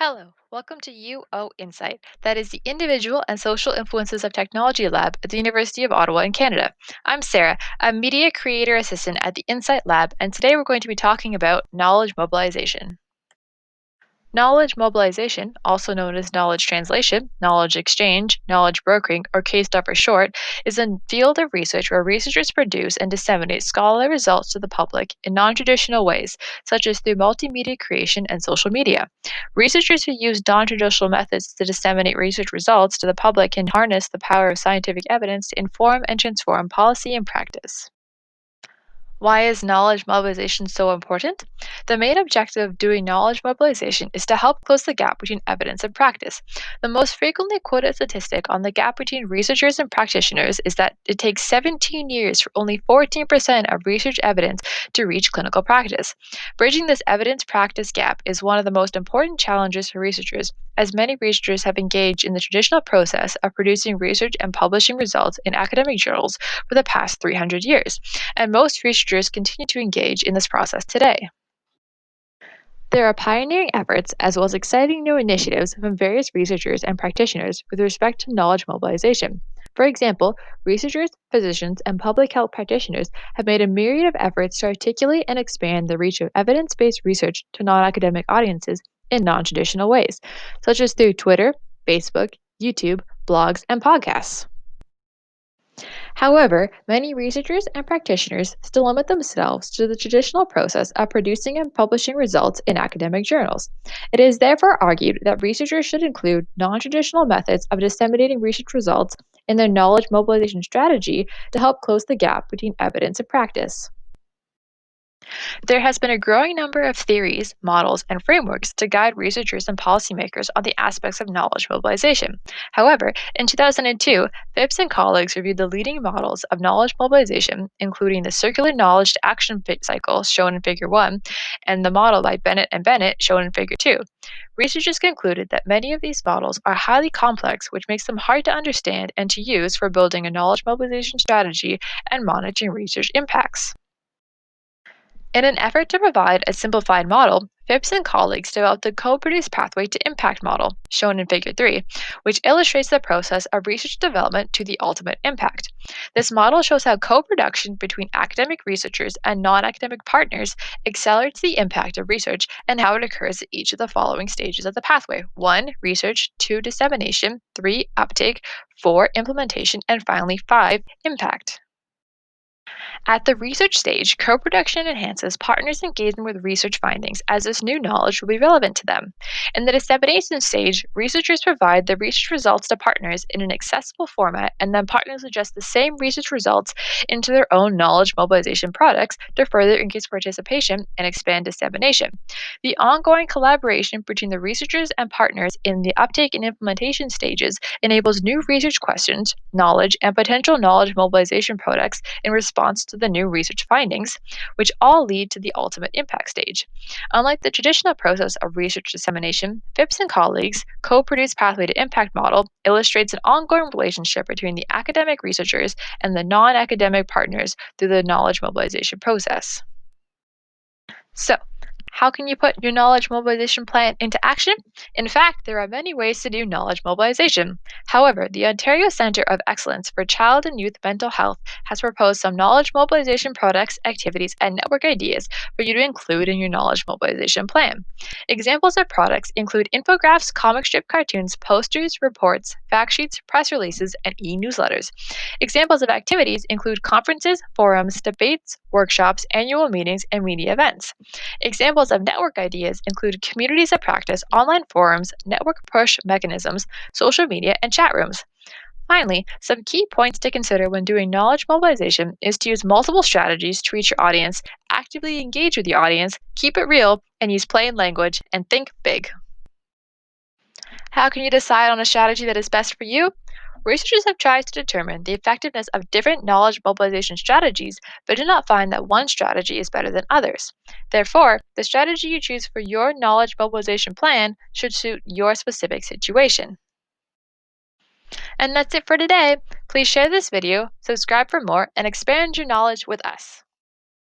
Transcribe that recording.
Hello, welcome to INSITE. That is the Individual and Social Influences of Technology Lab at the University of Ottawa in Canada. I'm Sarah, a Media Creator Assistant at the INSITE Lab, and today we're going to be talking about knowledge mobilization. Knowledge mobilization, also known as knowledge translation, knowledge exchange, knowledge brokering, or KSTOP for short, is a field of research where researchers produce and disseminate scholarly results to the public in non traditional ways, such as through multimedia creation and social media. Researchers who use non traditional methods to disseminate research results to the public can harness the power of scientific evidence to inform and transform policy and practice. Why is knowledge mobilization so important? The main objective of doing knowledge mobilization is to help close the gap between evidence and practice. The most frequently quoted statistic on the gap between researchers and practitioners is that it takes 17 years for only 14% of research evidence to reach clinical practice. Bridging this evidence practice gap is one of the most important challenges for researchers, as many researchers have engaged in the traditional process of producing research and publishing results in academic journals for the past 300 years, and most researchers continue to engage in this process today. There are pioneering efforts as well as exciting new initiatives from various researchers and practitioners with respect to knowledge mobilization. For example, researchers, physicians, and public health practitioners have made a myriad of efforts to articulate and expand the reach of evidence based research to non academic audiences in non traditional ways, such as through Twitter, Facebook, YouTube, blogs, and podcasts. However, many researchers and practitioners still limit themselves to the traditional process of producing and publishing results in academic journals. It is therefore argued that researchers should include non traditional methods of disseminating research results in their knowledge mobilization strategy to help close the gap between evidence and practice. There has been a growing number of theories, models, and frameworks to guide researchers and policymakers on the aspects of knowledge mobilization. However, in 2002, Phipps and colleagues reviewed the leading models of knowledge mobilization, including the circular knowledge to action cycle shown in Figure 1 and the model by Bennett and Bennett shown in Figure 2. Researchers concluded that many of these models are highly complex, which makes them hard to understand and to use for building a knowledge mobilization strategy and monitoring research impacts. In an effort to provide a simplified model, Phipps and colleagues developed the co-produced pathway to impact model, shown in Figure 3, which illustrates the process of research development to the ultimate impact. This model shows how co-production between academic researchers and non-academic partners accelerates the impact of research and how it occurs at each of the following stages of the pathway: 1. Research, 2. Dissemination, 3. Uptake, 4. Implementation, and finally 5. Impact. At the research stage, co production enhances partners' engagement with research findings as this new knowledge will be relevant to them. In the dissemination stage, researchers provide the research results to partners in an accessible format, and then partners adjust the same research results into their own knowledge mobilization products to further increase participation and expand dissemination. The ongoing collaboration between the researchers and partners in the uptake and implementation stages enables new research questions, knowledge, and potential knowledge mobilization products in response to the new research findings, which all lead to the ultimate impact stage. Unlike the traditional process of research dissemination, Phipps and colleagues' co produced pathway to impact model illustrates an ongoing relationship between the academic researchers and the non academic partners through the knowledge mobilization process. So, how can you put your knowledge mobilization plan into action? In fact, there are many ways to do knowledge mobilization. However, the Ontario Centre of Excellence for Child and Youth Mental Health has proposed some knowledge mobilization products, activities, and network ideas for you to include in your knowledge mobilization plan. Examples of products include infographics, comic strip cartoons, posters, reports, fact sheets, press releases, and e newsletters. Examples of activities include conferences, forums, debates, workshops, annual meetings, and media events. Examples of network ideas include communities of practice, online forums, network push mechanisms, social media, and chat rooms. Finally, some key points to consider when doing knowledge mobilization is to use multiple strategies to reach your audience, actively engage with the audience, keep it real, and use plain language, and think big. How can you decide on a strategy that is best for you? Researchers have tried to determine the effectiveness of different knowledge mobilization strategies, but do not find that one strategy is better than others. Therefore, the strategy you choose for your knowledge mobilization plan should suit your specific situation. And that's it for today. Please share this video, subscribe for more, and expand your knowledge with us.